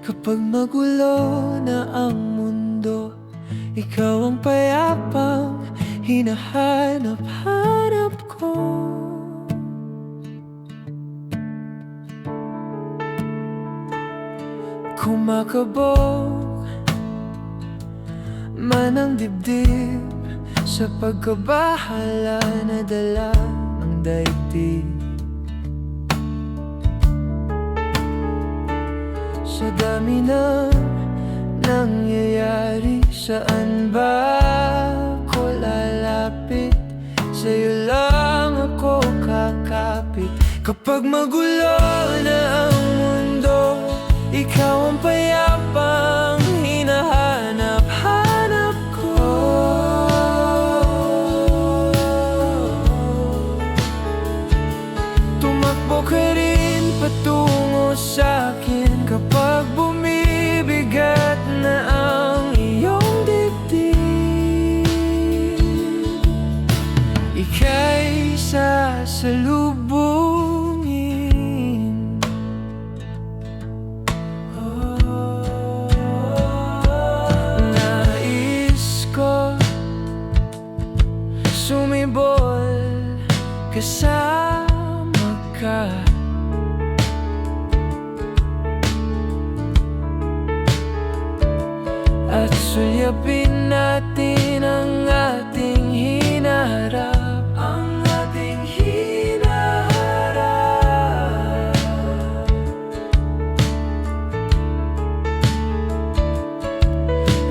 Kapag magulo na ang mundo, ikaw ang payapang hinahanap-hanap ko. Kumakabog man ang dibdib sa pagkabahala na dala ng daigdig. Sa dami na nangyayari, saan ba ako lalapit? Sa'yo lang ako kakapit. Kapag magulo na ang mundo, ikaw ang payapang hinahanap-hanap ko. Tumakbo ka rin patungo sa'kin kapag bumibigat na ang iyong dibdib. Ika'y sasalubungin. Nais ko sumibol kasama ka. At sulyapin natin ang ating hinaharap, ang ating hinaharap.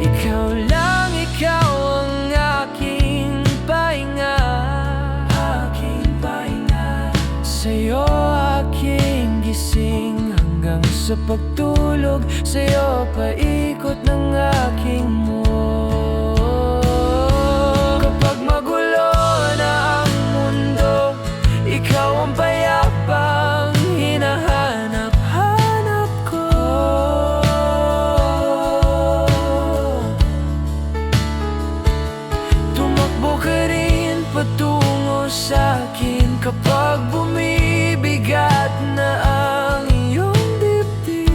Ikaw lang, ikaw ang aking pahinga, aking pahinga. Sa'yo aking gising hanggang sa pagtulog, sa'yo paikot ng aking mundo. Kapag magulo na ang mundo, ikaw ang payapang hinahanap-hanap ko. Tumakbo ka rin patungo sa'kin kapag bumibigat na ang iyong dibdib.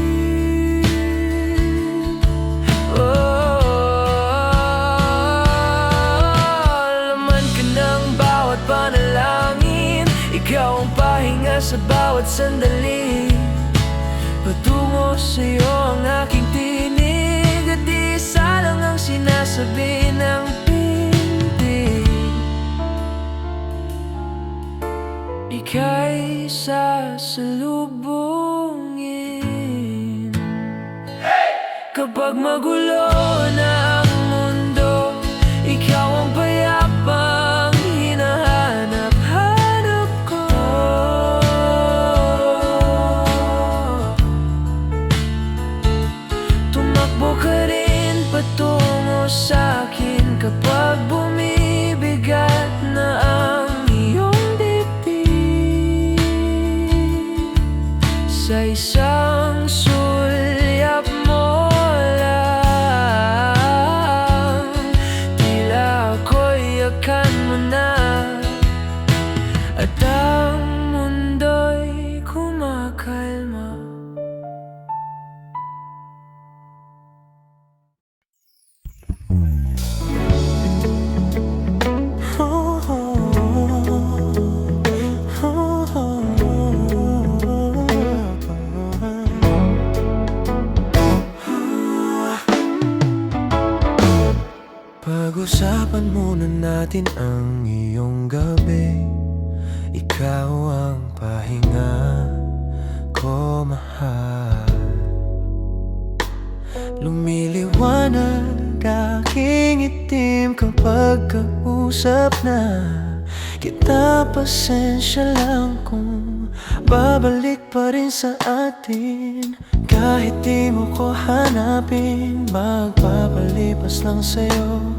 Laman ka ng bawat panalangin, ikaw ang pahinga sa bawat sandali. Patungo sa'yo ang aking tinig, at isa lang ang sinasabi ng pintig. Ika'y sasalubungin. Kapag magulo na ang mundo, ikaw ang payapang hinahanap-hanap ko. Tumakbo ka rin patungo sa'kin kapag bumibigat na ang iyong dibdib. Sa isang sulyap mo lang, tila ako'y yakan mo na, at ang mundo'y kumakalma. Pag-usapan muna natin ang iyong gabi. Ikaw ang pahinga ko, mahal. Lumiliwanag aking itim kapag kausap na kita. Pasensya lang kung babalik pa rin sa atin. Kahit di mo ko hanapin, magpapalipas lang sa'yo.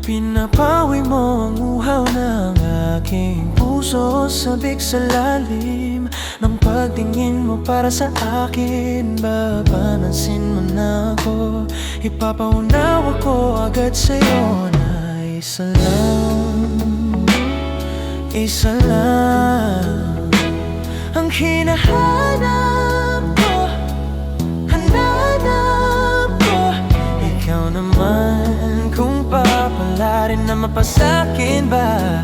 Pinapawi mo ang uhaw ng aking puso, sabik sa lalim ng pagtingin mo para sa akin. Babanansin mo na ako, ipapaunawa ko agad sa'yo na isa lang ang hinahanap ko. Hananap mapasakin ba?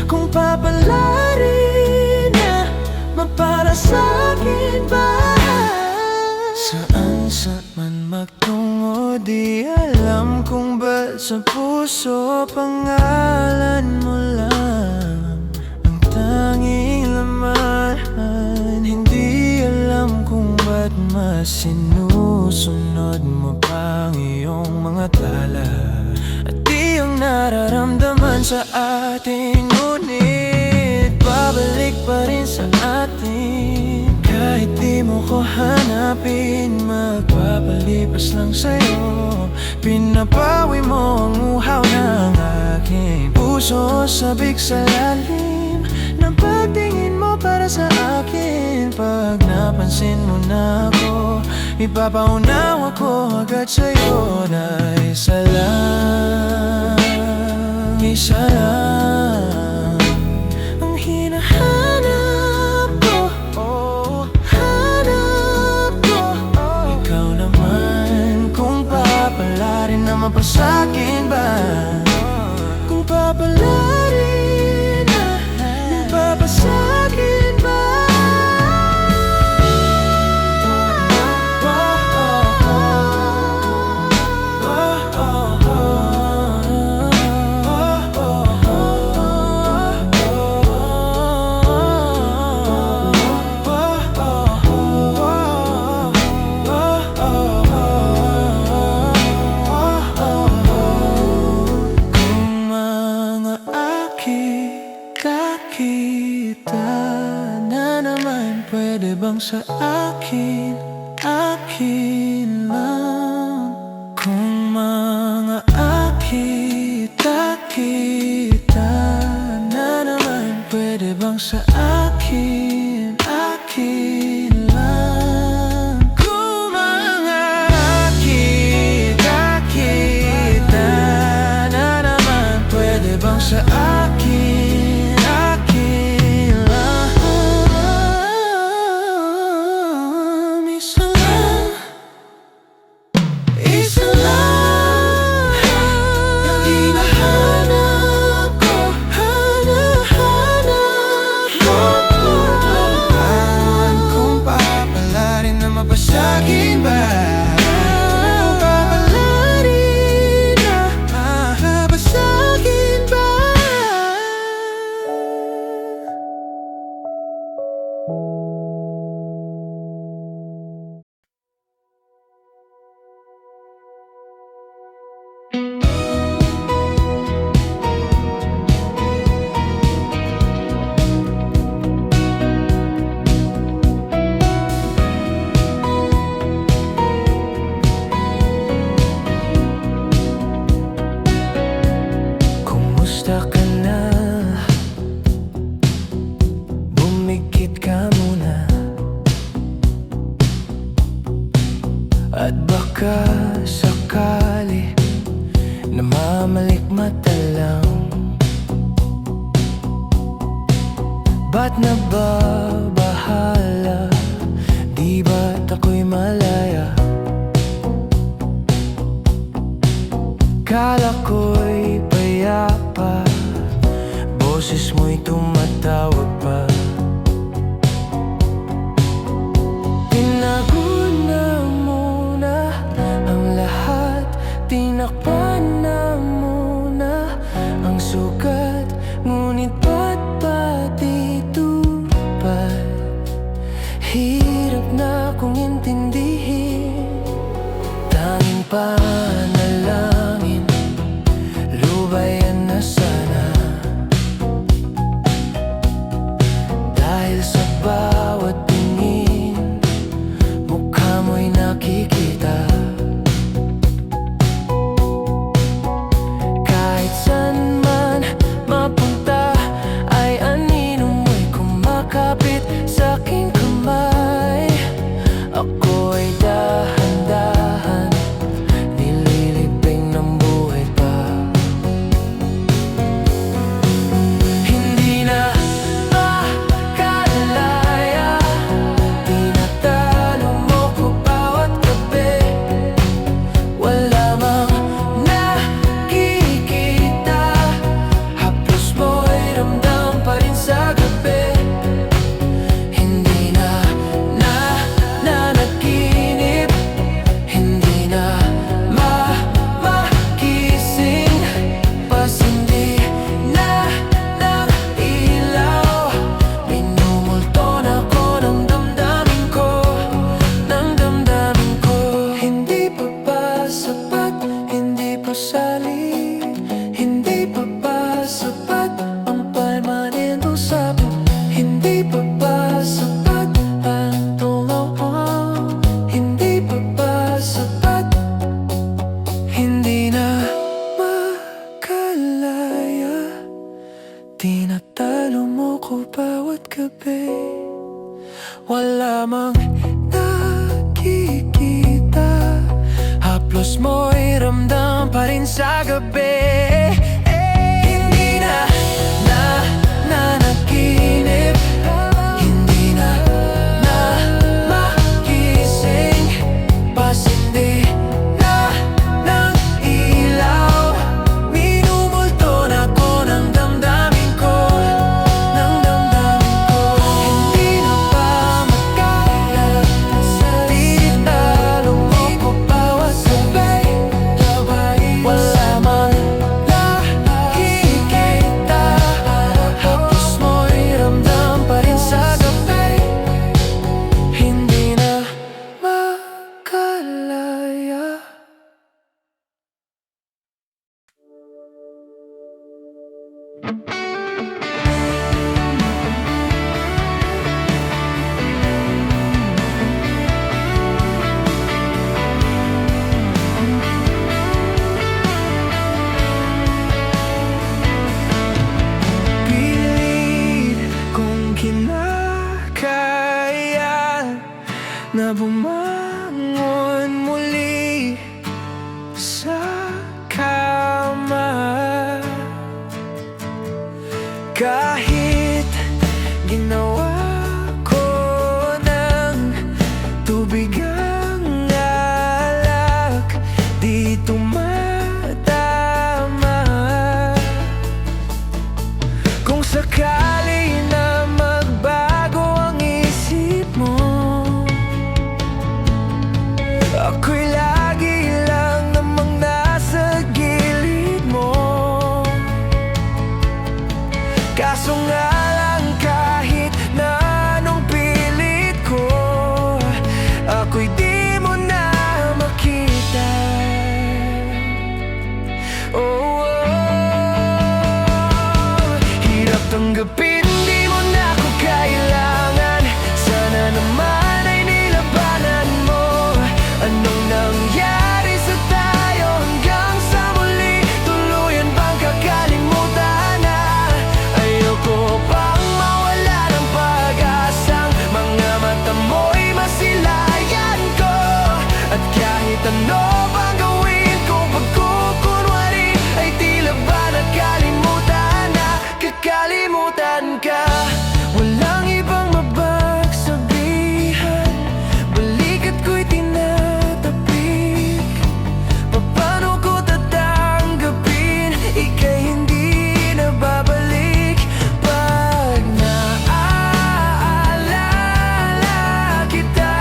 Kung papalarin na mapara sa'kin ba? Saan man magtungo, di alam kung ba't sa puso pangalan mo lang ang tanging laman. Hindi alam kung ba't mas sinusunod mo pang iyong mga tala at di ang nararamdaman sa atin. Ngunit babalik pa rin sa atin kahit di mo ko hanapin. Magpapalipas lang sa'yo, pinapawi mo ang uhaw ng aking puso. Sabik sa lalim ng pagtingin mo para sa akin. Pag napansin mo na ako, ipapaunawa ko agad sa'yo na isa lang, isa lang ang hinahanap ko. Hanap ko ikaw naman. Kung papalarin na mapasakin ba? Kung papalarin na mapasakin ba? Kita na naman, pwede bang sa akin, akin lang? Kung mga kita na naman, pwede bang sa akin, akin lang? Kung mga kita na naman, pwede bang sa akin, mapasakin ba? Papalarin na mapasakin ba? Kumusta ka na? Bumigit ka muna at baka sakali namamalikmata lang. Ba't nababahala? Di ba't ako'y malaya? Kala ko'y payapa, boses mo'y tumatawag pa. Tinago na muna ang lahat, tinakpan na muna ang sugat. Ngunit ba't pati tupad? Hirap na kong intindihin. Tanging panalangin, lubayan na sana. Dahil sa bawat tingin, mukha mo'y nakikita. Kahit saan man mapunta, ay anino mo'y kumakapit sa aking kamay. Ako'y dahan-dahan rin sa gabi. Hindi na nanaginip, hindi na magising, pasindi na ng ilaw. Minumulto na ko ng damdamin ko, ng damdamin ko. Hindi na ba makakaya, di na lumoko bawat sabay. Wala man nakikita, hapos mo'y ramdam pa rin sa gabi. Hindi na makalaya. Pilit kong kinakaya na bumangon muli sa kama. Kahit ginawa ko ng tubig ang alak, di tumatama. Kung sakali na magbago ang isip mo, ako'y lagi lang namang nasa gilid mo. Kaso nga lang kahit na anong pilit ko, ako'y di mo na makita. Oh, hirap tanggapin, di mo na ako kailangan. Sana naman ay nilabanan mo. Anong nangyari sa tayo hanggang sa muli? Tuluyan bang kakalimutan na? Ayoko pang mawala ng pag-asang mga mata mo'y masilayan ko. At kahit ano bang gawin kong pagkukunwari, ay tila ba nakalimutan na, kakalimutan ka. Walang ibang mapagsabihan, balikat ko'y tinatapik. Paano ko tatanggapin, ika'y hindi na babalik? Pag naaalala kita,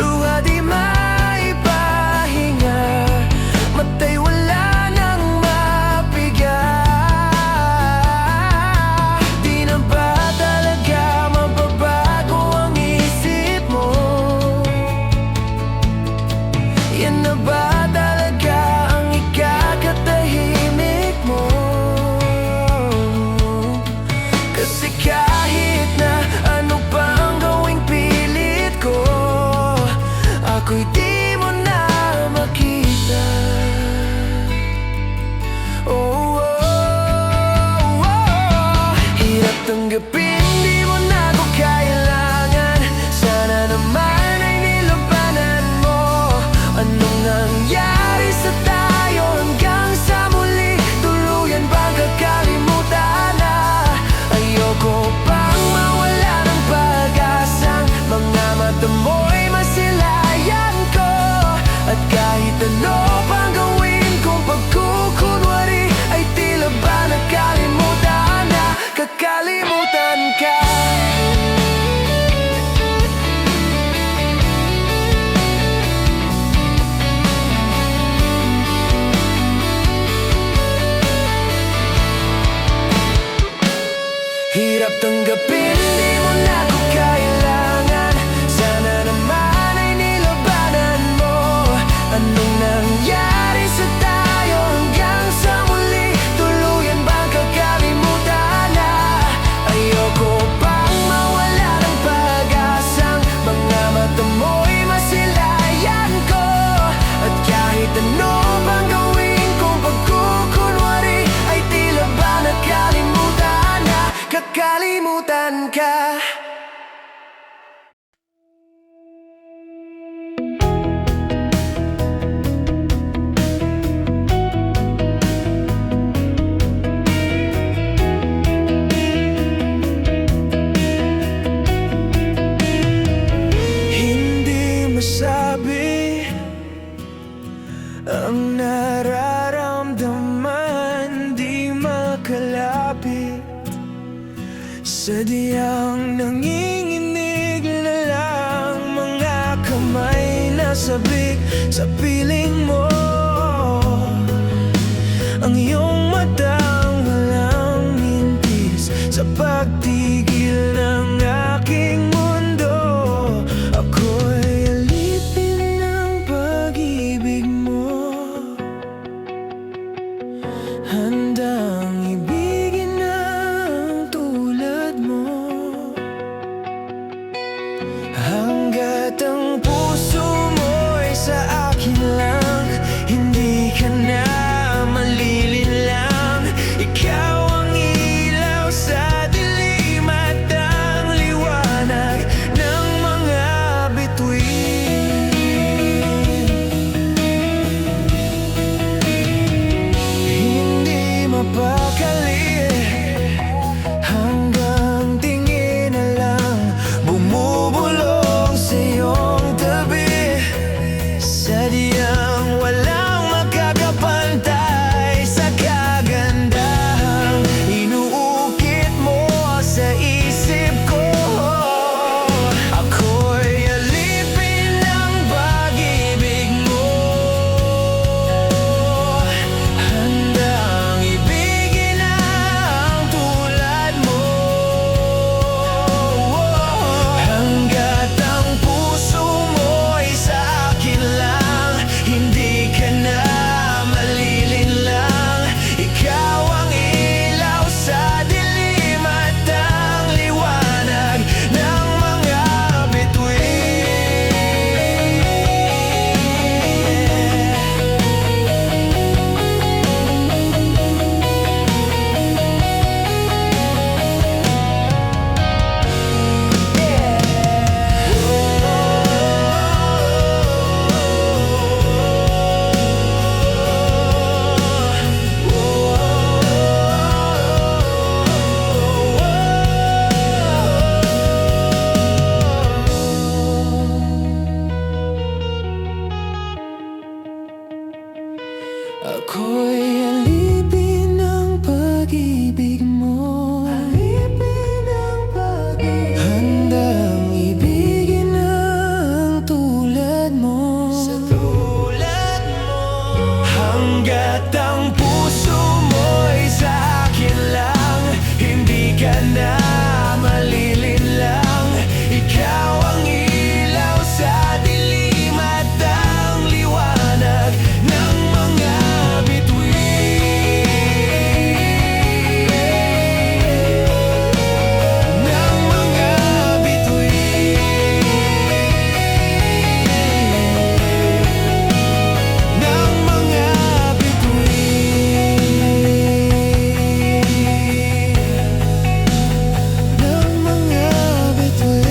luha di maipahinga, mata'y wala nang mapiga. Di na ba talaga mababago ang isip mo? Yan na ba talaga ang ikakatahimik mo? Kasi kahit na ano pa ang gawing pilit ko, ako'y di mo na makita. Oh, oh, oh. Hirap tanggapin, di mo na ako kailangan. Sana naman ay nilabanan mo. Anong nangyari sa tayo hanggang sa muli? Tuluyan bang kakalimutan na? Ayoko pang mawala ng pag-asang mga mata mo'y masilayan ko. At kahit ano pang gawin kong pagkukunwari, ay tila ba nakalimutan na, kakalimutan masabi ang nararamdaman, di makalapit. Sadyang nanginginig na lang mga kamay na sabik sa piling mo. Ang iyong matang walang mintis sa pagtigil ng aking mundo. Ako'y alipin ng pag-ibig mo, handang ibigin ang tulad mo. Hanggat ang puso mo'y sa akin lang, hindi ka na malilinlang. Ikaw ang ilaw sa dilim at ang liwanag ng mga bituin. Hindi mapakali, hanggang tingin na lang bumubulong sa iyong tabi. Sadyang walang makakapantay sa kagandahang inuukit mo sa isip ko. Ako'y alipin ng pag-ibig mo, handang ibigin ang tulad mo. Hanggat ang puso mo'y sa akin lang, hindi ka na malilinlang. Ikaw ang ilaw sa dilim at ang liwanag ng mga bituin. Ako'y alipin ng pag-ibig mo, handang ibigin ang tulad mo. Hanggat ang puso mo'y sa akin lang, hindi ka na malilinlang. Ikaw ang ilaw sa dilim at ang liwanag ng mga bituin. Ng mga bituin. Ng mga bituin. Ng mga bituin.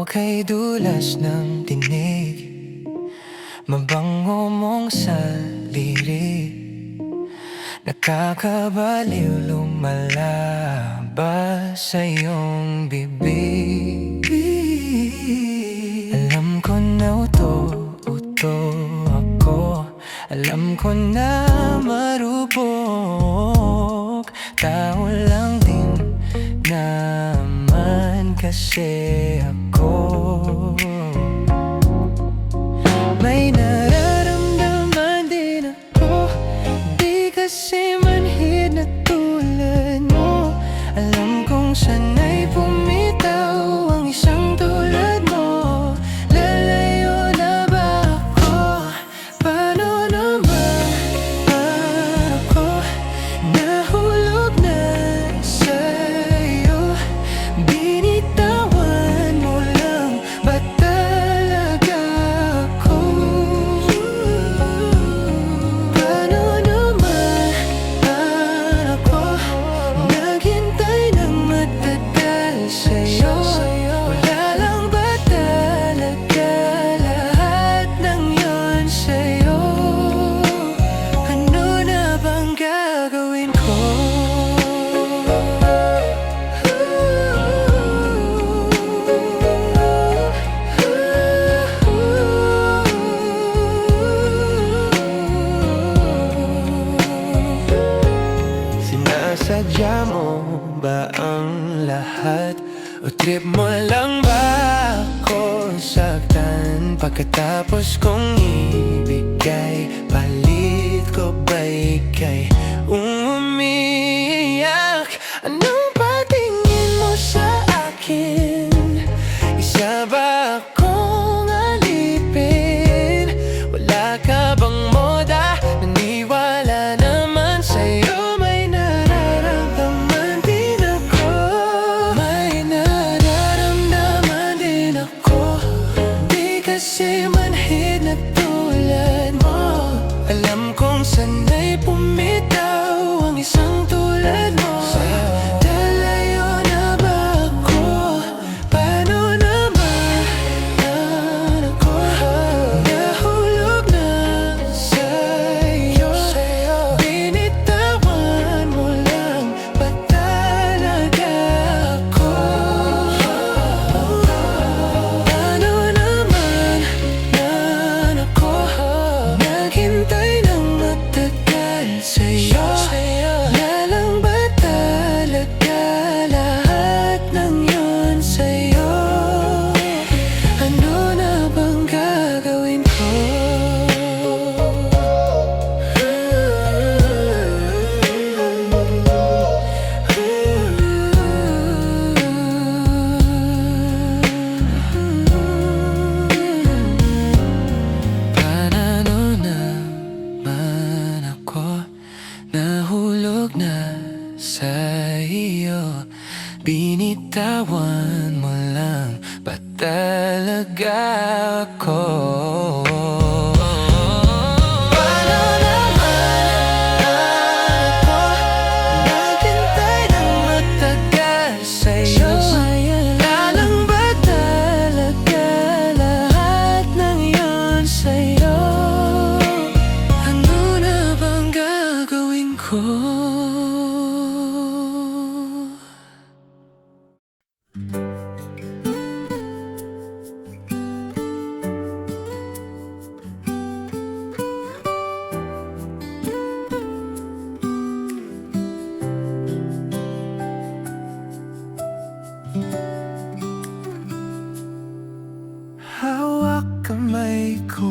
Okay, dulas ng tinig, mabango mong saliri, nakakabaliw lumalabas sa iyong bibig. Alam ko na uto ako, alam ko na marupok, tao lang din naman kasi ako. May nararamdaman din ako, di kasi manhid na tulad mo. Alam kong sana'y pumitaw ang isang tulad mo. Lalayo na ba ako? Paano naman ako? Nahulog na sa'yo, binitawan mo ba ang lahat? O trip mo lang ba ako saktan? Pagkatapos kong ibigay, palit ko ba ika'y umiyak? Anong patingin mo sa akin? Isa ba akong alipin? Wala ka bang moda? Naniwala naman sa'yo. May nararamdaman din ako. May nararamdaman din ako. Di kasi manhid na tulad mo. Alam kong sana'y pumitaw ang isang tulad mo. Dalayo na ba ako? Paano naman ako? Nahulog na sa'yo. Binitawan mo lang ba talaga ako? Paano naman ako? Naghintay ng matagal sa'yo. Lalang ba talaga lahat ng yun sa'yo? Ano na bang gagawin ko? Paano naman ako? Nahulog na sa iyo. Binitawan mo lang ba talaga ako? Paano naman ako? Naghintay ng matagal sa'yo. Lalang ba talaga lahat ng yun sa'yo? Ano na bang gagawin ko? Hawak kamay ko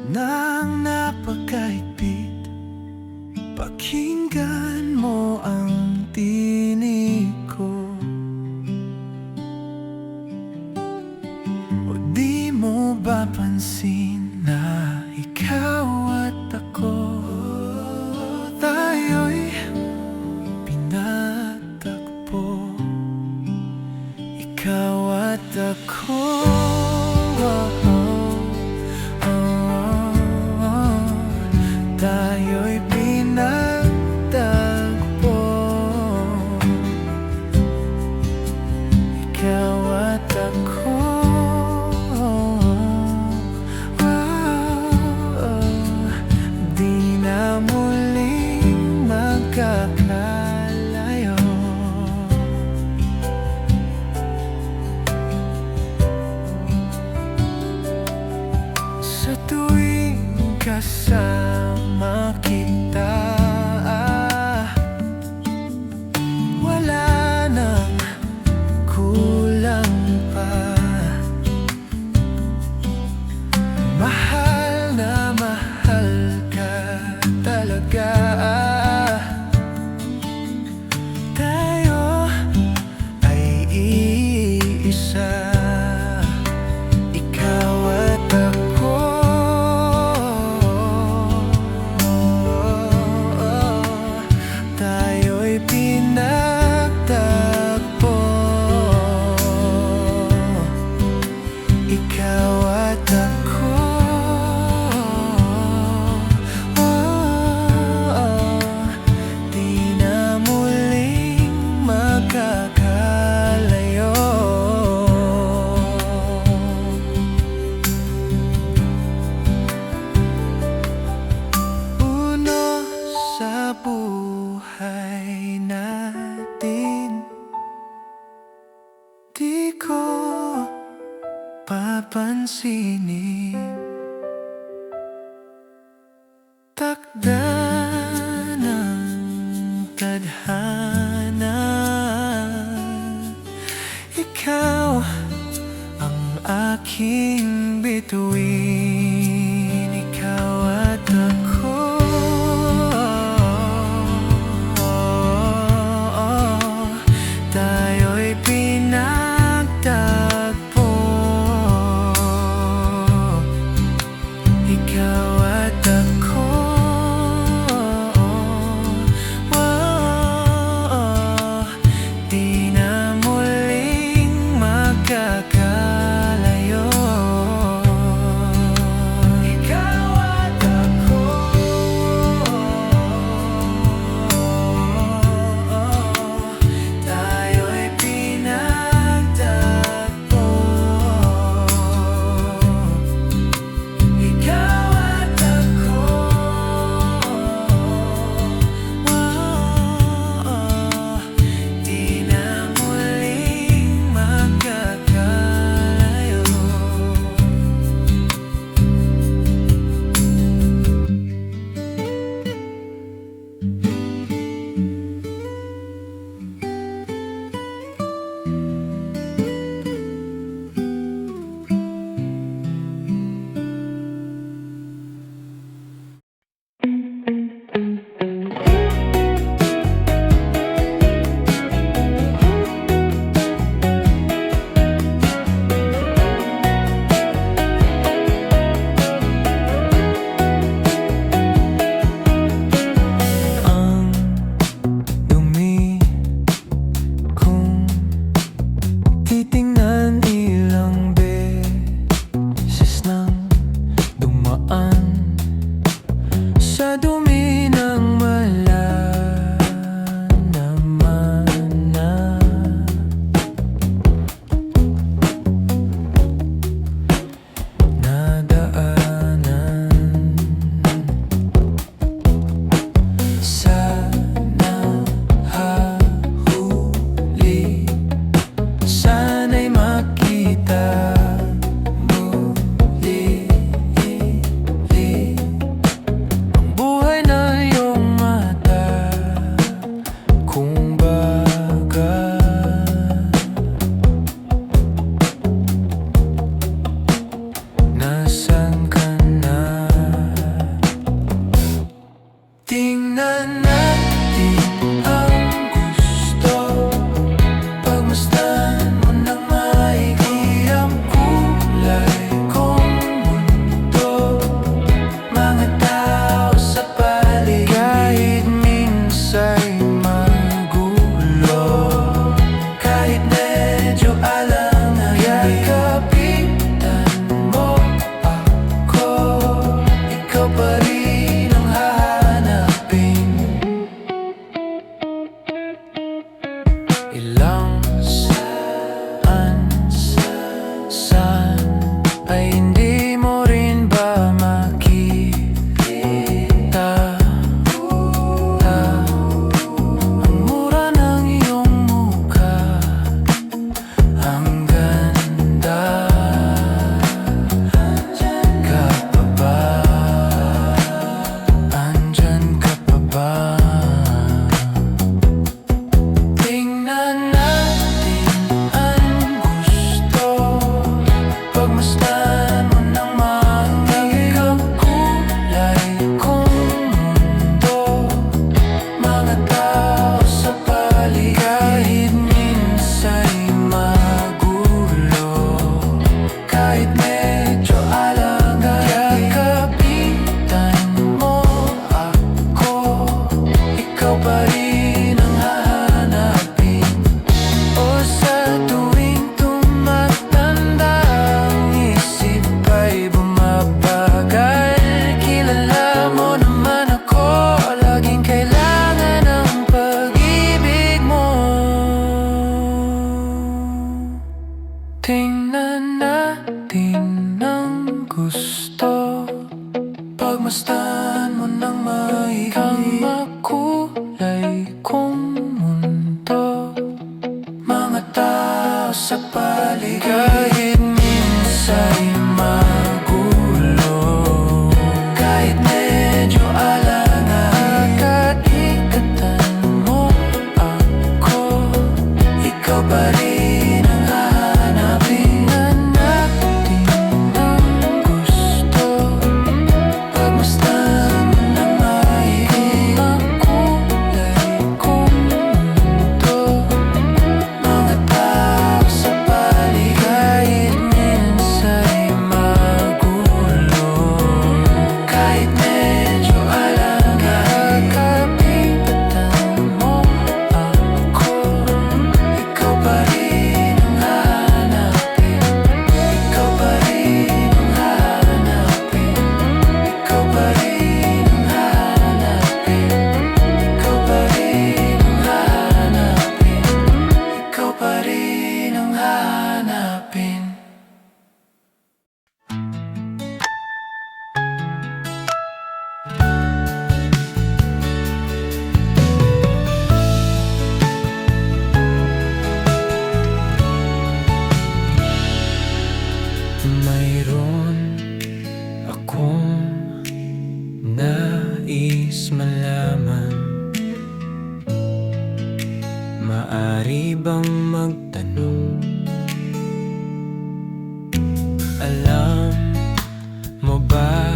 nang napakahigpit. Pakinggan mo ang tinig ko. O di mo ba pansin na ikaw at ako tayo'y pinatagpo? Ikaw at ako, tayo'y pinagtagpo. Ikaw at ako, di na muling magkakalayo. Sa tuwing kasama kita, wala nang kulang pa. Mahal na mahal ka talaga. Tayo ay iisa. Ikaw at ako, tayo'y pinagtagpo. Ikaw at ako, di na muling magkakalayo. Uno sa buhay natin, di ko papansinin. Takda ng tadhana ikaw ang aking bituin, ikaw at ako. Tayo'y pinagtagpo, ikaw at ako. Di na muling magkakalayo, ikaw at ako. Tayo'y pinagtagpo, ikaw at ako. Di na muling magkakalayo. Ang dumi kung titingnan, ilang beses nang dumaan sa dumi ng malalaman na nadaanan. Sana hahuli, sana'y makita muli ang buhay na iyong mata. Kung baga nasan ka na? Tingnan natin ang gusto, pagmasdan mo ng maigi ang kulay kong mundo. Mga tao sa paligid, kahit minsa'y magulo, kahit medyo alanganin, kapitan mo ako, ikaw pa rin ang hahanapin. Ilang saan ay hindi mo rin ba makita? Ang mura ng iyong mukha, ang ganda. Andyan ka pa ba? Andyan ka pa ba? Tingnan natin ang gusto, pagmasdan mo ng maigi ang kulay kong mundo. Mga tao sa paligid, kahit minsa'y magulo, kahit medyo alanganin, kapitan mo ako, ikaw pa rin ang hahanapin. O sa tuwing tumatanda, ang isip ay bumabagal. Kilala mo naman ako, laging kailangan ng pag-ibig mo. Tingnan natin ang gusto, pagmasdan mo ng maigi ang makulay kong mundo. Mga tao sa paligid, kahit minsa'y magulo, kahit medyo alanganin, kaikatan mo ako, ikaw pa rin ang hahanapin. Kahit medyo alangan, kapitan mo ako, ikaw pa rin ang hahanapin. Ikaw pa rin ang hahanapin. Ikaw pa rin ang hahanapin. Ikaw pa rin ang hahanapin. Ikaw pa rin ang hahanapin. Mayroon akong nais malaman. Maari bang magtanong? Alam mo ba,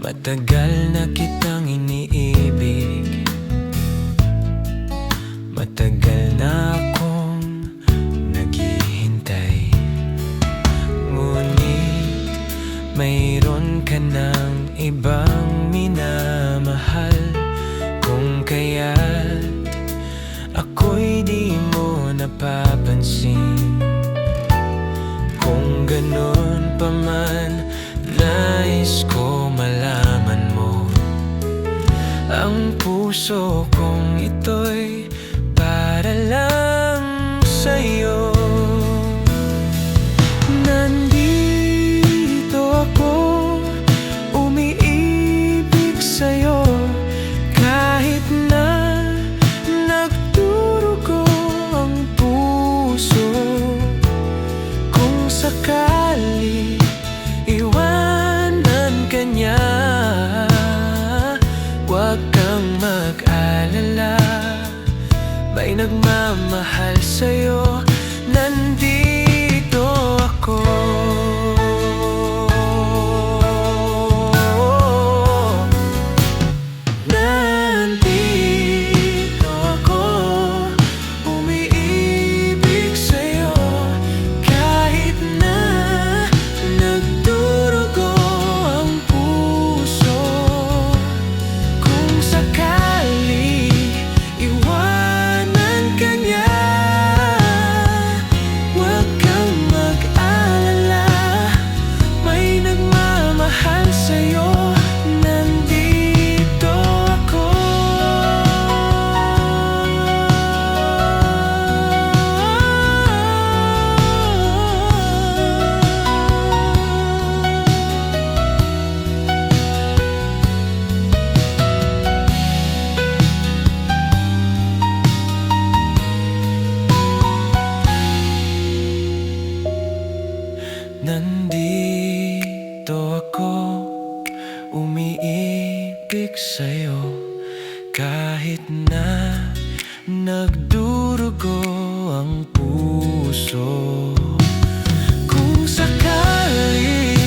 matagal na kitang iniibig. Matagal na akong naghihintay. Ngunit mayroon ka ng ibang minamahal. Kung kaya't ako'y di mo napapansin. Kung ganun pa man, nais ko malaman mo, ang puso kong ito'y para lang sa'yo. Nandito ako, umiibig sa'yo, kahit na nagdurugo ang puso. Kung sakali iwanan ka niya, huwag kang mag-alala, may nagmamahal sa'yo. Nandito ako. Nandito ako, umiibig sa'yo, kahit na nagdurugo ang puso. Kung sakali iwanan ka niya, huwag kang mag-alala, may nagmamahal sa'yo. Nandito ako. Nandito ako, umiibig sa'yo, kahit na nagdurugo ang puso. Kung sakali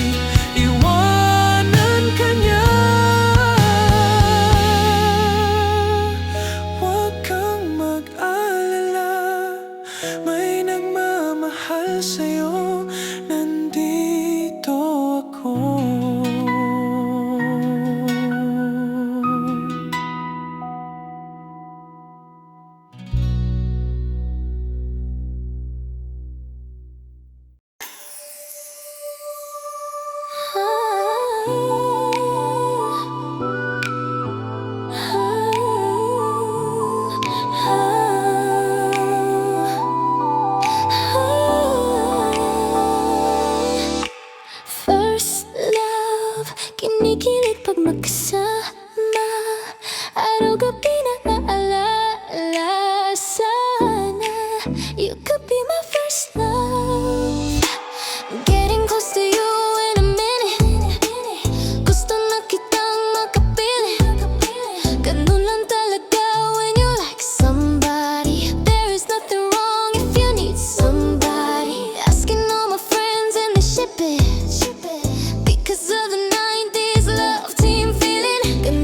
iwanan ka niya, huwag kang mag-alala, may nagmamahal sa'yo. Nandito ako. First love, kinikilig pag magkasama, araw-gabi na naalala. Sana you could be my first love. Getting close to you in a minute, gusto na kitang makapiling. Ganun lang talaga when you like somebody. There is nothing wrong if you need somebody. Asking all my friends and they ship it, because of the 90s love team feeling.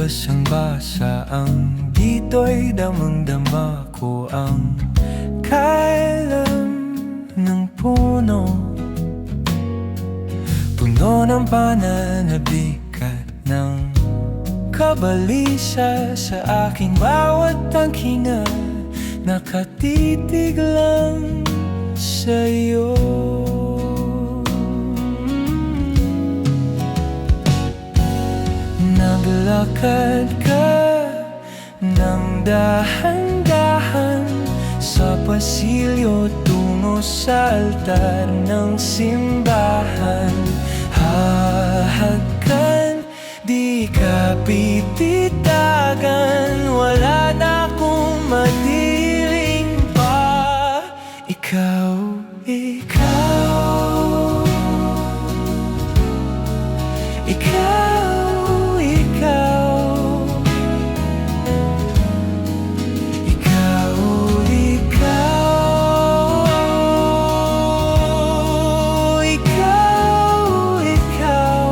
basang-basa ang dito'y damang-dama ko ang kailam ng puno, puno ng pananabik at ng kabalisa sa aking bawat tanghinga. Nakatitig lang sa'yo. Naglakad ka ng dahan-dahan sa pasilyo tungo sa altar ng simbahan. Hahagkan, di ka pititagan, wala na akong madiring pa. Ikaw, ikaw, ikaw, ikaw, ikaw, ikaw, ikaw.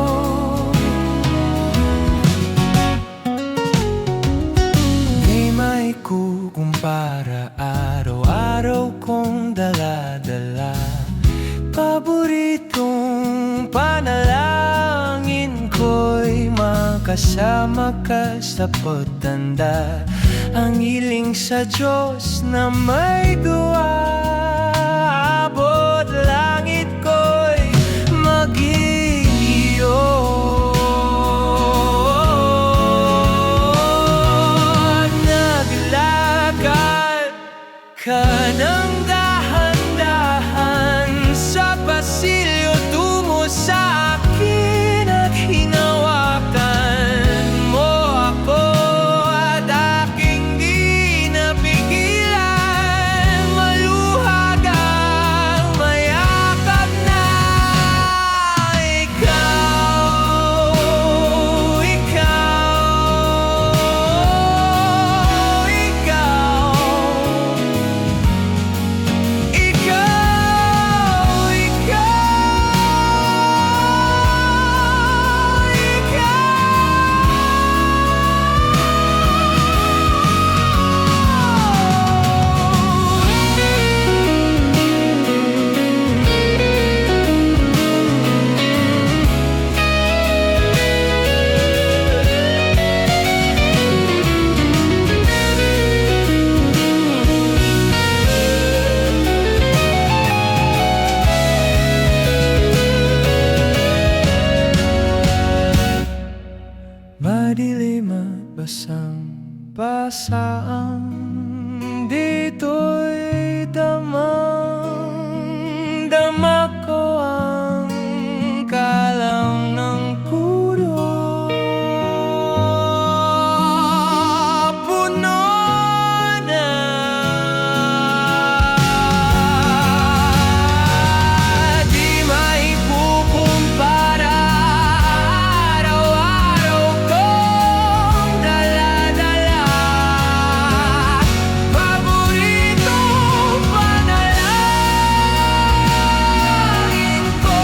Di maikukumpara, araw-araw kong dala-dala. Paboritong panalangin ko'y makasama ka sa pagtanda. Ang hiling sa Diyos na may duwa, abot langit ko'y maging iyo. Naglakad ka ng dahan-dahan sa pasilyo tungo sa akin at hinawakan mo ako at aking di napigilan. Maluhag ang mayakap na ikaw, ikaw, ikaw. Madilim at basang-basa ang dito'y damang-dama ko ang kalam ng puno, puno na di maikukumpara. Araw-araw kong dala-dala, paboritong panalangin ko.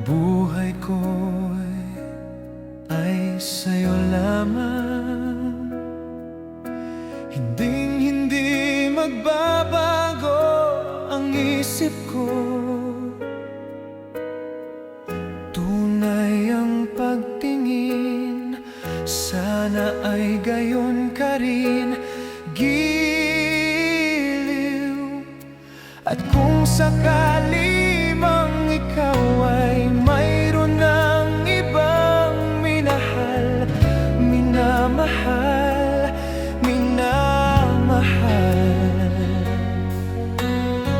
Buhay ko ay sa'yo lamang, hinding-hindi magbabago ang isip ko. Tunay ang pagtingin, sana ay gayon ka rin. Giliw, at kung sakali mang ikaw ay mayroon ng ibang minahal, minamahal, minamahal.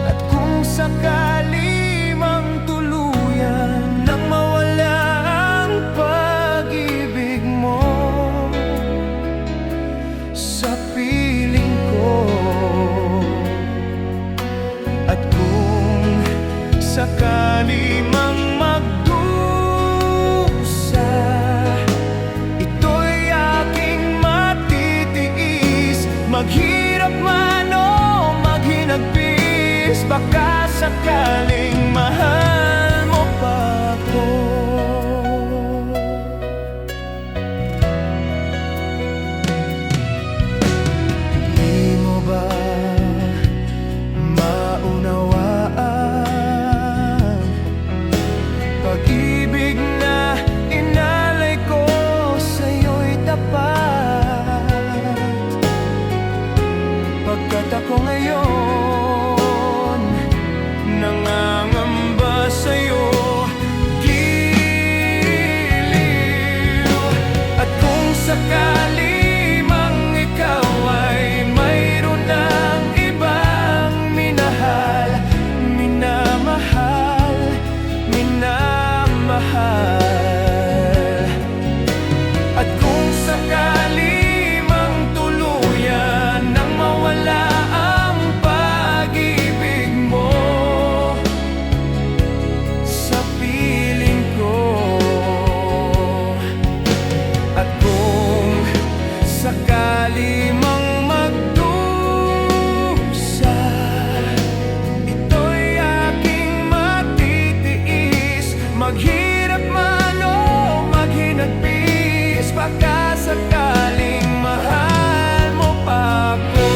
At kung sakali mang tuluyan nang mawala ang pag-ibig, Maghirap man o maghinagpis, baka sakaling mahal mo pa ako. Di mo ba maunawaan pag-ibig na inalay ko sa'yo'y tapat? Pagkat ako ngayon nangangamba sa'yo, giliw. At kung sakali mang ikaw ay mayroon ng ibang minahal, minamahal, minamahal. At kung sakali mang tuluyan nang mawala ang pag-ibig mo sa piling ko, at kung sakali mang magdusa, ito'y aking matitiis. Maghirap man o maghinagpis, baka sakaling mahal mo pa ako.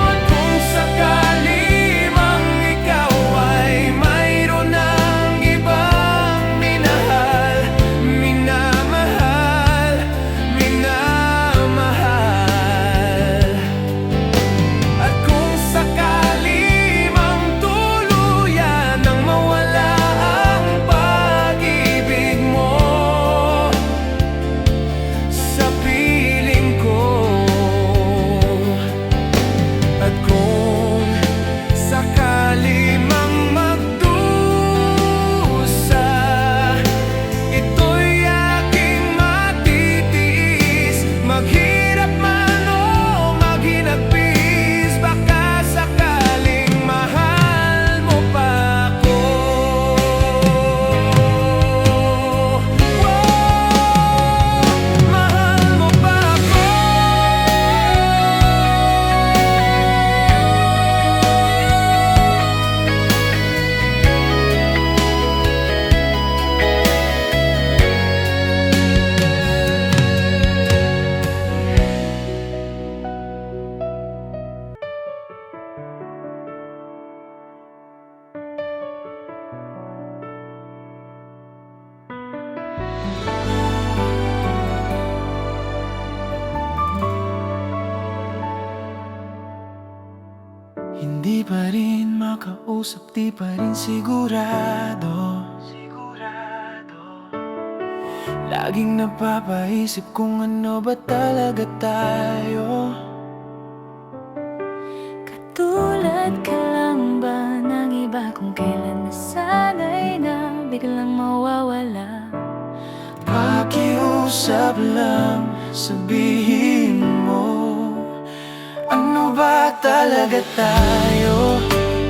At kung sakali mang ikaw ay mayroon ng ibang minahal, minamahal, minamahal. At kung sakali mang tuluyan nang mawala ang pag-ibig mo sa piling ko, at kung sakali mang magdusa, ito'y aking matitiis. Maghirap man o maghinagpis, baka sakaling mahal mo pa ako. Mahal mo pa ako. Hindi pa rin makausap, di pa rin sigurado. Laging napapaisip kung ano ba talaga tayo. Katulad ka lang ba ng iba kung kailan nasanay na biglang mawawala? Pakiusap lang, sabihin mo, ano ba talaga tayo?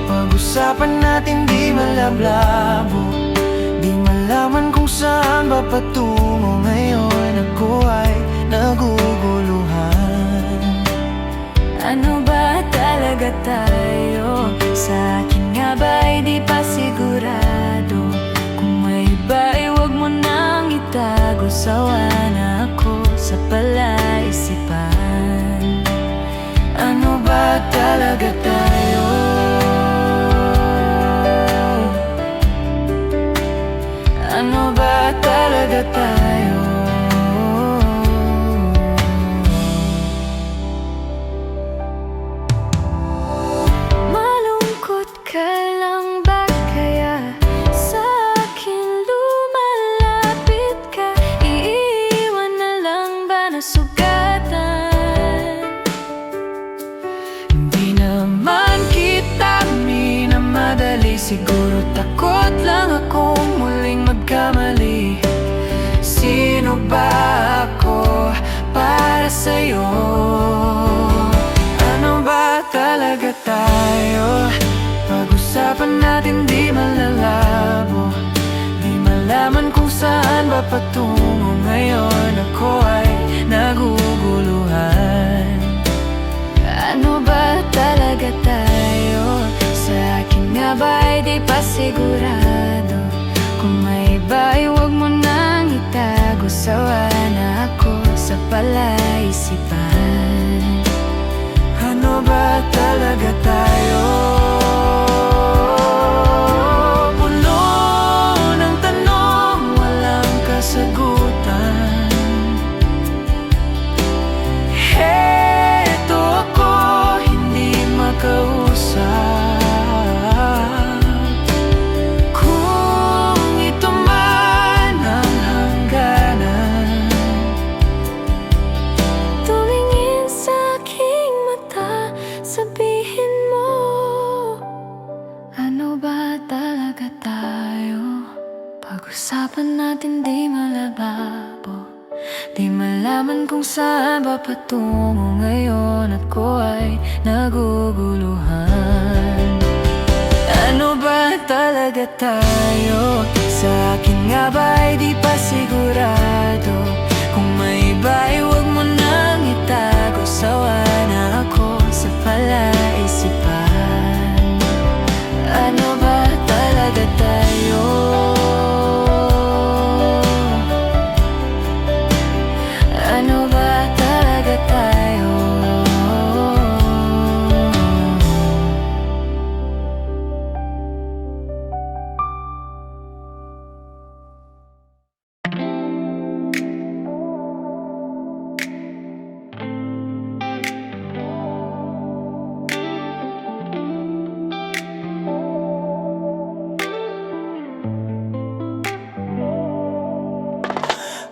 Pag-usapan natin di malablabo, di malaman kung saan ba patungo ngayon. Ako ay naguguluhan. Ano ba talaga tayo? Sa akin nga ba'y di pa sigurado? Kung may iba ay huwag mo nang itago, sawa na ako sa palaisipan. Ano ba talaga tayo? Ano ba talaga tayo? Malungkot ka lang ba kaya sa akin lumalapit ka? Iiwan na lang ba nasugatan? Hindi naman kita minamadali, siguro takot lang akong muling magkamali. Sino ba ako para sa'yo? Ano ba talaga tayo? Pag-usapan natin di malalabo, di malaman kung saan ba patungo ngayon. Ako ay nagugulat. di pa sigurado. Kung may iba ay huwag mo nang itago. Sawa na ako sa palaisipan. Ano ba talaga tayo? Puno ng tanong, walang kasagutan. Heto ako, hindi makausap. Kung ito man ang hangganan, Tumingin sa aking mata, sabihin mo, ano ba talaga tayo? Pag-usapan natin di malababo, di malaman kung saan ba patungo ngayon. Ako ay naguguluhan. ano ba talaga tayo? Sa akin nga ba ay di pa sigurado. Kung may iba ay huwag mo nang itago. Sawa na ako sa palaisipan. Ano ba talaga tayo? Ano ba talaga tayo?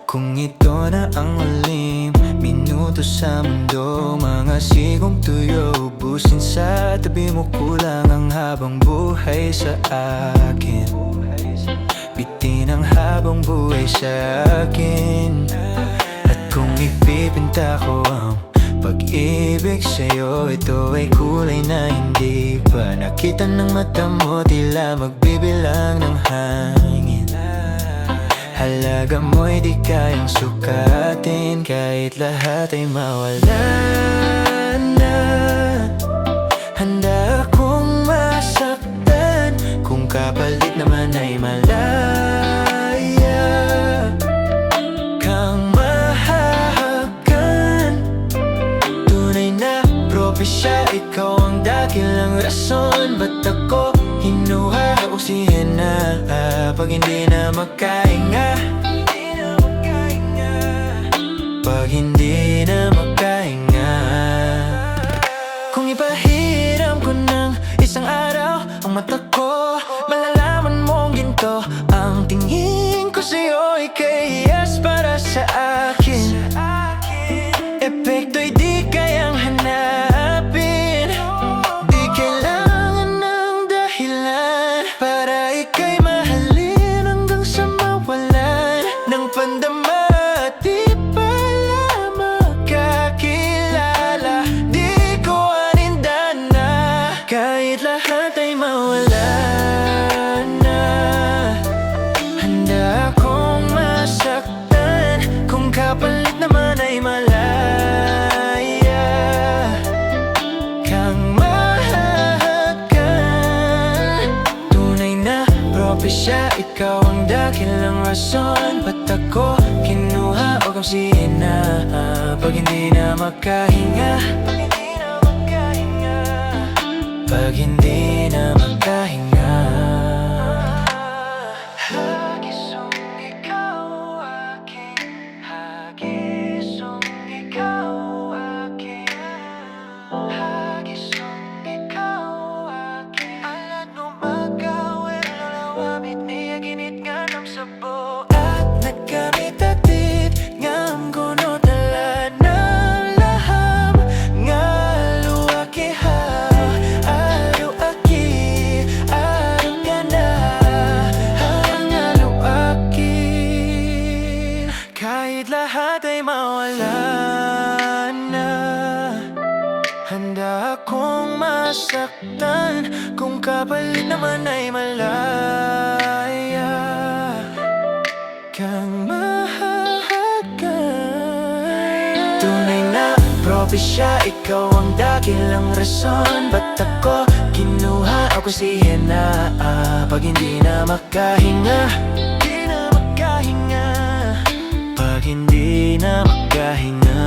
Kung ito na ang huling minuto sa mundo, mga sigong tuyo ubusin sa tabi mo. Kulang ang habang buhay sa akin. Bitin ang habang buhay sa akin. At kung ipipinta ko ang pag-ibig sa'yo, ito ay kulay na hindi pa nakita ng mata mo. Tila magbibilang ng hangin. Halaga mo'y di kayang sukatin, kahit lahat ay mawala na. Handa akong masaktan, kung kapalit naman ay malaya kang mahahagan. Tunay na propesya, ikaw ang dakilang rason. Ba't ako hinuha o sihina pag hindi na makahinga? Pag hindi na makahinga. Kung ipahiram ko ng isang araw ang mata ko, malalaman mong ginto ang tingin ko sa'yo. Ikayas para sa akin. Epekto'y di kayang hanapin. Di kailangan ng dahilan para ika'y mahalin hanggang sa mawalan ng pandama. Di pala makakilala, di ko anindan na, kahit lahat ay mawala na. Handa akong masaktan, kung kapalit naman ay malaya kang mahahagan. Tunay na propesya, ikaw ang dakilang rason. Ba't ako kinuha o kamsihin na pag hindi na makahinga? Pag hindi na makahinga. Hagisong ikaw aking, hagisong ikaw aking, hagisong ikaw aking. Alat no magawin lalawamit niya ginit nga ng sabo. At nagkamit atit ngam kuno tala na laham ngalo aki ha alo aki alo ka na ngalo aki. Kahit lahat ay mawala na, handa akong masaktan, kung kapalit naman ay malaya kang mahahagan. Tunay na nobisya, ikaw ang dakilang rason. Ba't ako kinuha? Ako si Hena, pag hindi na makahinga, di na makahinga, pag hindi na makahinga.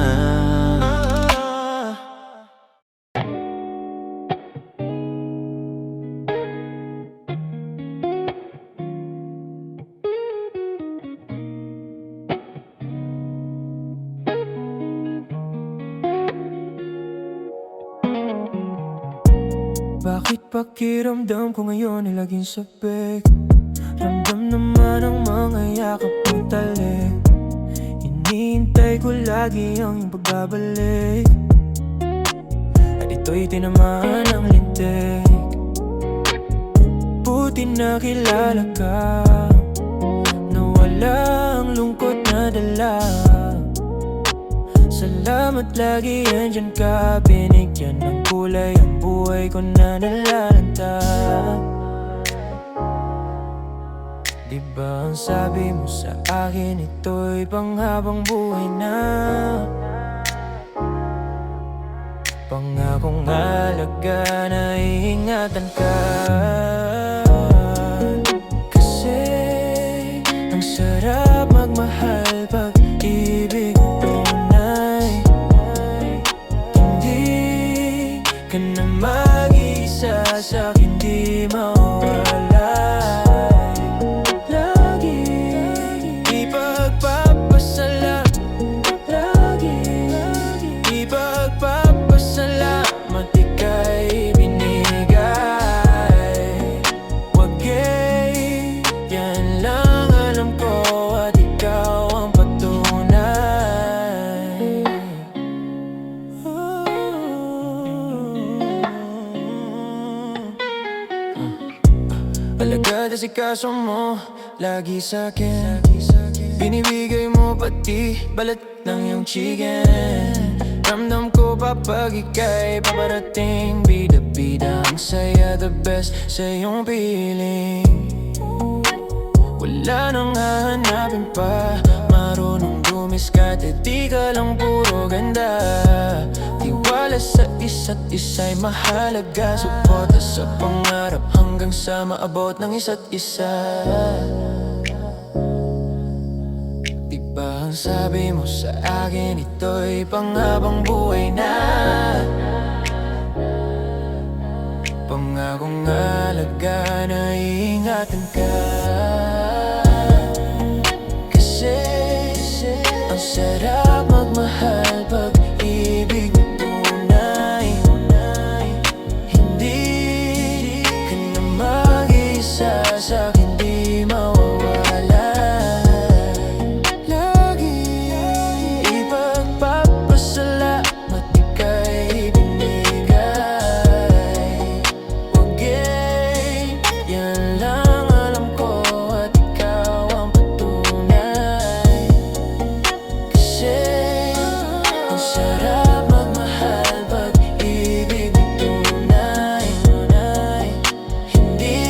Bakit pakiramdam ko ngayon ay laging sabik? Ramdam naman ang mga yakap mo talik. Hinihintay ko lagi ang iyong pagbabalik, at ito'y tinamaan ng lintik. Buti na kilala ka, na walang lungkot na dala. Salamat lagi andyan ka, binigyan ng kulay ang buhay ko na nalalanta. Diba ang sabi mo sa akin, ito'y panghabang buhay na. Pangakong halaga na iingatan ka. Kasi ang sarap magmahal pag ibig tunay. Hindi ka na mag-isa sa'kin, di mawala. Lagi ipagpapasalamat, lagi ipagpapasalamat, ika'y binigay. Wag yan lang alam ko, at ikaw ang patunay. Alagad at sikaso mo lagi sa'kin, binibigay mo pati balat ng iyong chicken. Ramdam ko pa pag ika'y paparating, bida-bida ang saya, the best sa iyong piling. Wala nang hahanapin pa, marunong dumiskat, at di ka lang puro ganda. Tiwala sa isa't isa'y mahalaga, suporta sa pangarap hanggang sa maabot ng isa't isa. Diba ang sabi mo sa akin, ito'y panghabang buhay na. Pangakong halaga na iingatan ka. Kasi ang sarap magmahal pag ibig mo tunay. Hindi ka na mag-isa sa'kin, di mawawala. Lagi ipagpapasalamat, ika'y binigay. Wag yan lang alam ko, at ikaw ang patunay. Kasi ang sarap magmahal pag ibig mo tunay. Hindi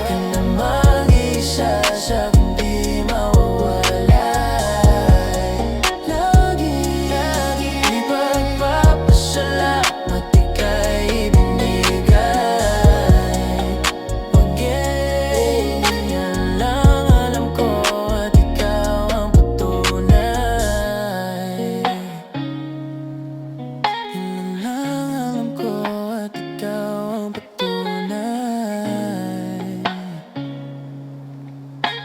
ka na mag-isa sa'kin, di mawawala. Lagi ipagpapasalamat, ika'y binigay. Wag yan lang alam ko, at ikaw ang patunay. Yan lang alam ko, at ikaw ang patunay.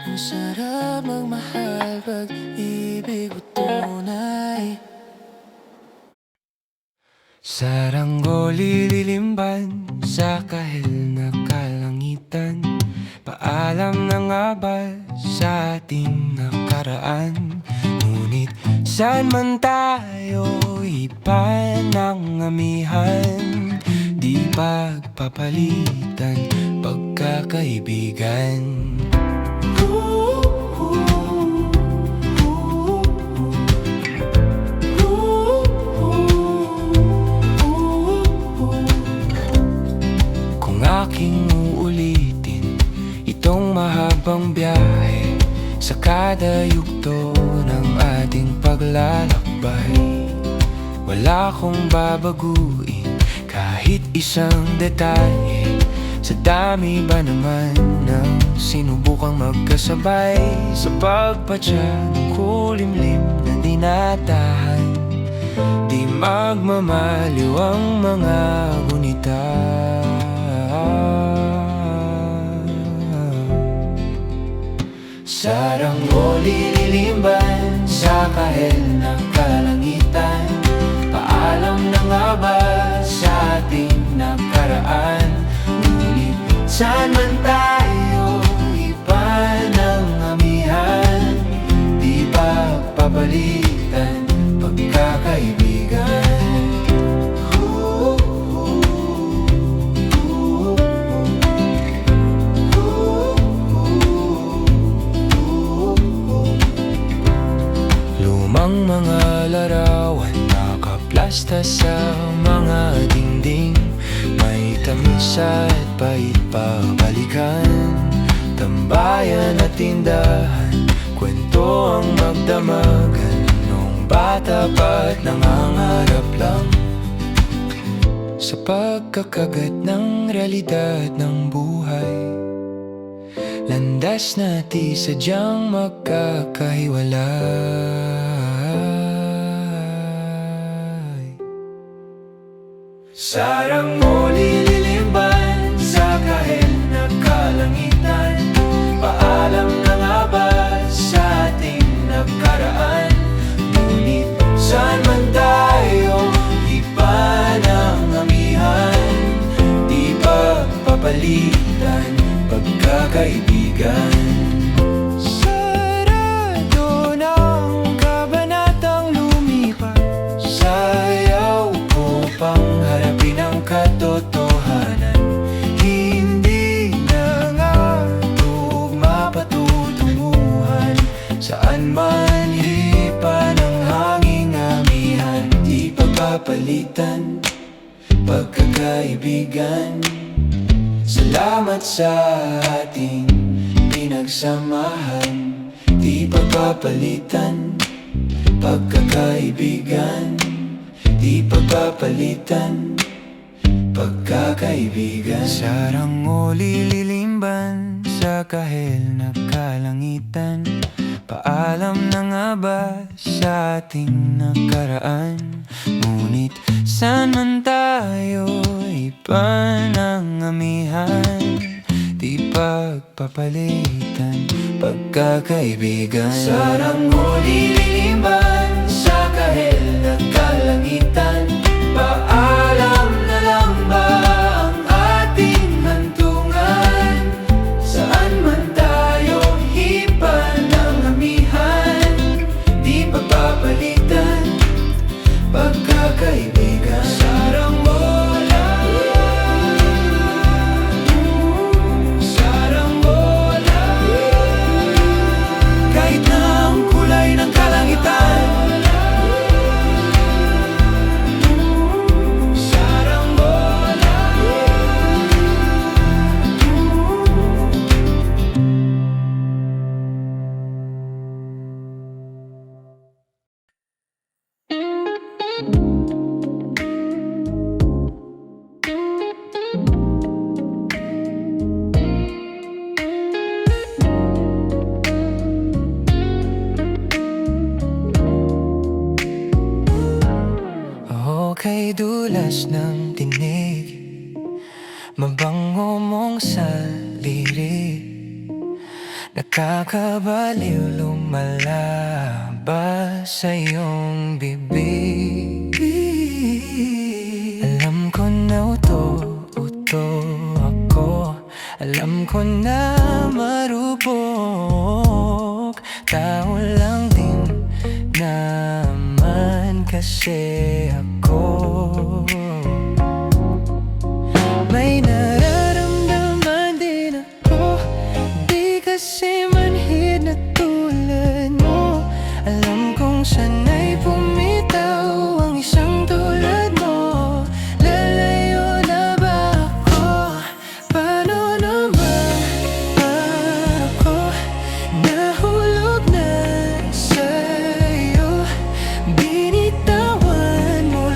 Ang sarap magmahal pag ibig mo tunay. Saranggoli lilimban sa kahil na kalangitan, paalam ng abal sa ating nakaraan. Ngunit saan man tayo, iba ng amihan, di pagpapalitan pagkakaibigan. Kung aking uulitin itong mahabang biyahe, sa kada yugto ng ating paglalakbay, wala akong babaguin kahit isang detalye. Sa dami ba naman ng sinubukang magkasabay sa pagpadya ng kulimlim na dinatahan, di magmamaliw ang mga gunita. Sarang lilimban sa kahel ng kalangitan. Paalam na nga ba sa ating nakaraan? Ngunit saan man tayo, iba ng amihan. Di ba papalitan pagkakaibigan? Lumang mga larawan nakaplasta sa mga dingding. May tamis at pait pabalikan. Tambayan at tindahan, kwento ang magdamagan. Nung bata pa't nangangarap lang sa pagkakagat ng realidad ng buhay. Landas na di sadyang magkakahiwalay. Sarang lilimban sa kahel na kalangitan. Paalam na nga ba sa ating nakaraan? Ngunit saan man tayo, iba ng amihan. Di ba papalitan pagkakaibigan? Sarado ng kabanatang lumipat. Sayaw ko pang harapin ang katotohanan. Hindi na nga tugma patutunguhan. Saan man hipan ang hanging amihan. Di pagpapalitan pagkakaibigan. Salamat sa ating pinagsamahan. Di pagpapalitan pagkakaibigan. Di pagpapalitan pagkakaibigan. Sarang lilimban sa kahel na kalangitan. Paalam na nga ba sa ating nakaraan? Ngunit saan man tayo, iba ng amihan. Di pagpapalitan pagkakaibigan. Sarang lilimban sa kahel na kalangitan. Paalam na lang ba ang ating hantungan? Saan man tayo, iba ng amihan. Di pagpapalitan pagkakaibigan. Sarang bola, sarang bola. Kahit na ang kulay ng kalangitan. Sarang bola. Okay, dulas ng tinig, mabango mong saliri. Nakakabaliw lumalabas sa iyong bibig. Alam ko na uto ako. Alam ko na marupok. Tao lang din naman kasi ako. May nararamdaman din ako. Di kasi manhid na tulad mo. Alam kong sanay pumitaw ang isang tulad mo. Lalayo na ba ako? Paano naman ako? Nahulog na sa'yo. Binitawan mo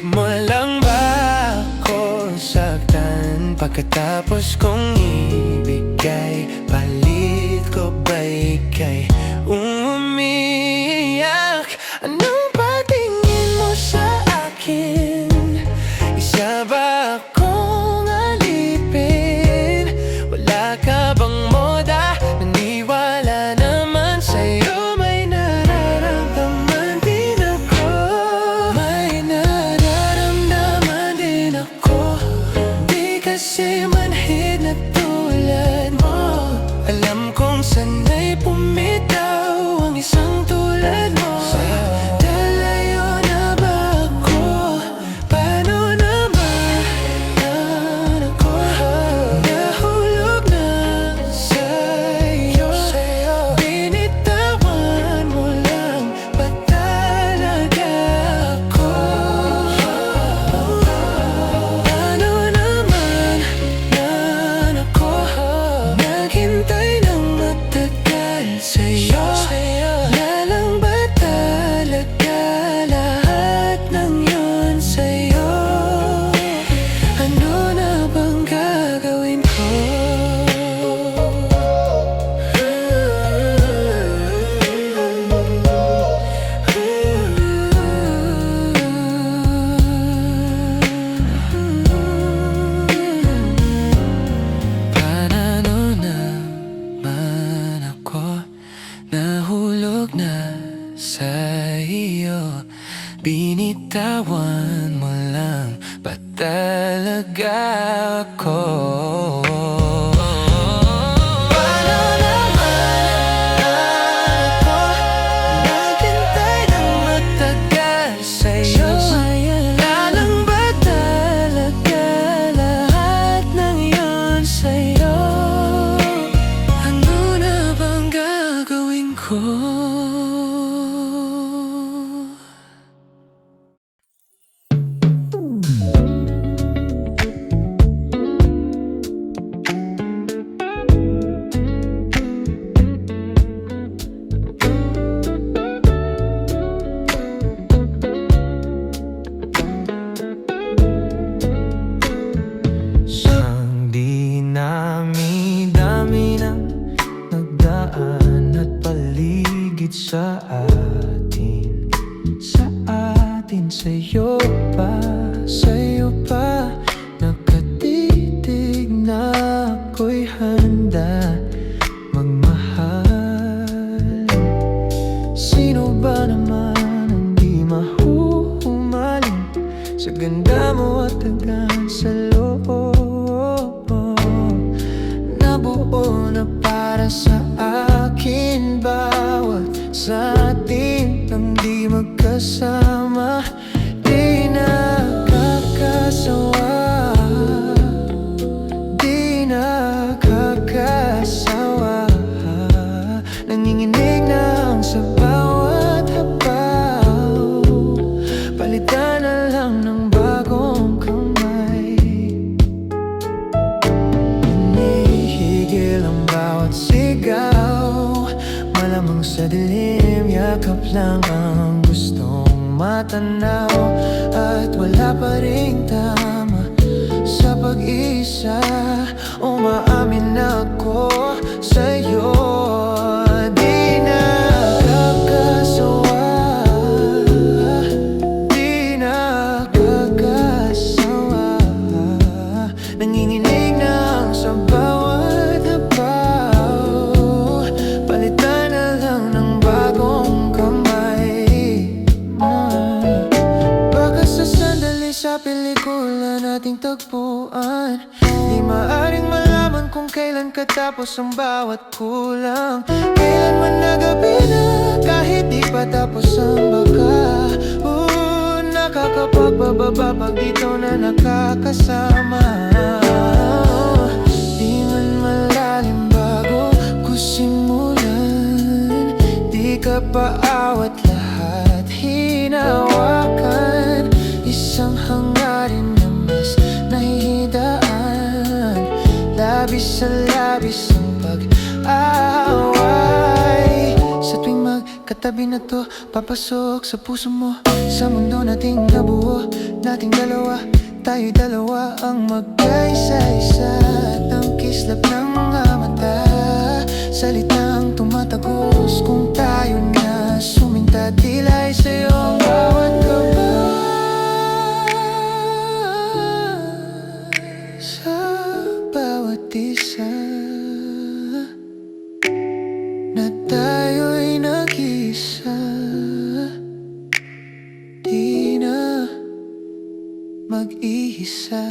mo lang ba ako saktan? Pagkatapos kong ibigay, palit ko ba ika'y umiiyak? Anong patingin mo sa akin? Isa ba akong alipin? Wala ka bang moda? Naniwala naman sa'yo. May nararamdaman din ako. May nararamdaman din ako. Di kasi manhid na tulad mo. Alam kong sana'y pumitaw ang isang tulad mo. Dalayo na ba ako? Paano naman ako? Nahulog na sa'yo. Binitawan mo lang ba talaga ako? Paano naman ako? Naghintay ng matagal sa'yo. Lalang ba talaga lahat ng yun sa'yo? Ano na bang gagawin ko? Paano naman ako? Nahulog na sa iyo. Binitawan mo lang ba talaga ako? Paano naman ako? Naghintay ng matagal sa'yo. Lalang ba talaga lahat ng yun sa'yo? Ano na bang gagawin ko? Ang dinami-dami na nagdaan at paligid sa atin. Sa atin, sa'yo pa nakatitig na ako'y handa magmahal. Sino ba naman ang di mahuhumaling sa ganda mo at tagan sa loob? Nabuo na para sa akin bawat sa atin ang di magkasama. Di nakakasawa, di nakakasawa. Nanginginig na ang sa bawat habaw. Palitan na lang ng bagong kamay. Hinihigil ang bawat sigaw. Malamang sa dilim, yakap lang ang gustong matanaw. At wala pa ring tama sa pag-isa. Umaamin ako sa'yo. Di nakakasawa, di nakakasawa. Nanginginig na ang sa bawat habaw. Palitan na lang ng bagong kamay. Baka sa sandali sa pelikula nating tagpuan, di maaring malaman kung kailan katapos ang bawat kulang. Kailan man na gabi na kahit di pa tapos ang baka. Nakakapagpababa pag dito na nakakasama. Di man malalim bago ko simulan. Di ka paawat lahat hinawakan. Isang hangarin na mas nahihidaan. Labis sa labis ang pag-away. Sa tuwing magkatabi tabi na to, papasok sa puso mo. Sa mundo nating nabuo, nating dalawa, tayo'y dalawa ang magkaisa-isa. At ang kislap ng mga mata, salitang tumatagos. Kung tayo na suminta, tila ay sa'yo ang bawat kaba. Sa bawat isa na tayo'y nag-isa, di na mag-iisa.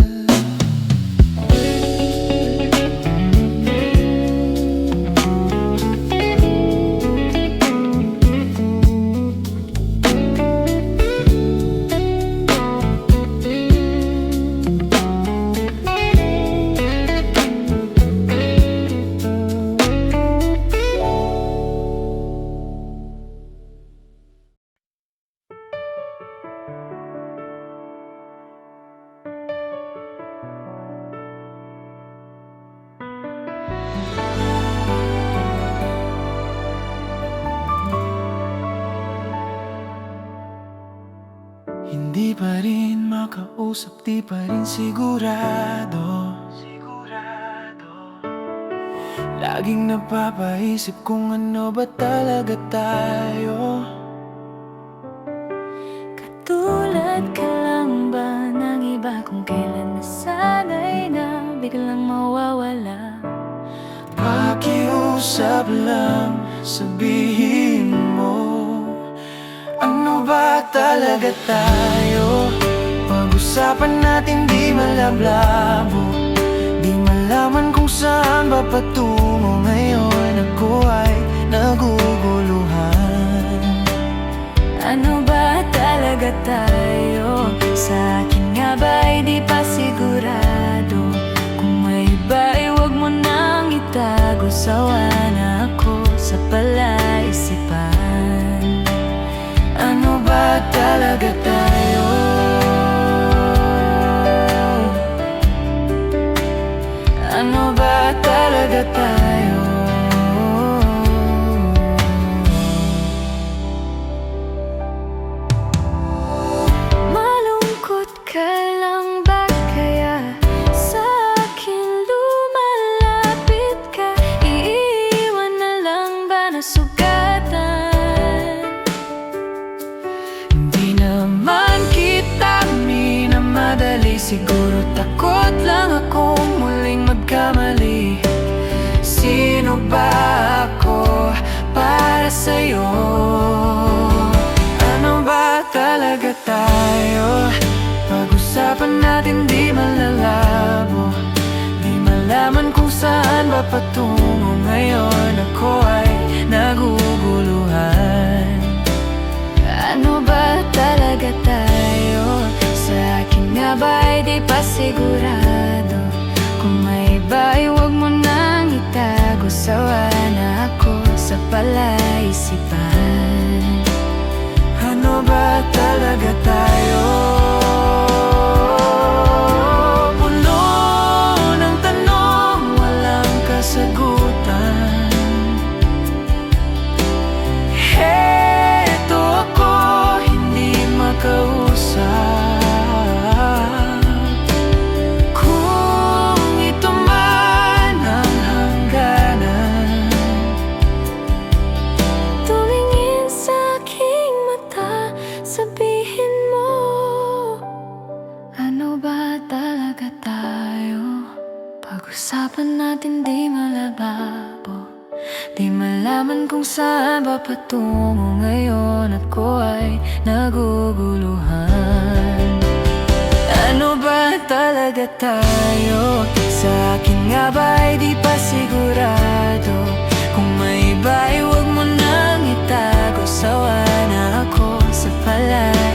Hindi pa rin makausap, di pa rin sigurado. Laging napapaisip kung ano ba talaga tayo. Katulad ka lang ba ng iba kung kailan nasanay na biglang mawawala? Pakiusap lang, sabihin mo, ano ba talaga tayo? Pag-usapan natin di malablabo, di malaman kung saan ba patungo ngayon. Ako ay naguguluhan. Ano ba talaga tayo? Sa akin nga ba'y di pa sigurado? Kung may iba ay huwag mo nang itago. Sawa na ako sa palaisipan. Ano ba talaga tayo? Ano ba talaga tayo? Malungkot ka lang ba kaya? Sa akin lumalapit ka. Iiwan na lang ba nasugatan? Hindi naman kita minamadali. Siguro takot lang akong muling magkamali. Sino ba ako para sa'yo? Ano ba talaga tayo? Pag-usapan natin di malalabo, di malaman kung saan ba patungo ngayon. Ako ay naguguluhan. Ano ba talaga tayo? Sa akin nga ba'y di pa sigurado? Kung may iba ay huwag mo nang itago. Sawa na ako sa palaisipan. Ano ba talaga tayo? Puno ng tanong, walang kasagutan. Heto ako, hindi makausap. Kung ito man ang hangganan, Tumingin sa aking mata, sabihin mo, ano ba talaga tayo? Pag-usapan natin di malababo, di malaman kung saan ba patungo ngayon. Ako ay naguguluhan. ano ba talaga tayo? Sa akin nga ba'y di pa sigurado? Kung may iba ay huwag mo nang itago. Sawa na ako sa palay.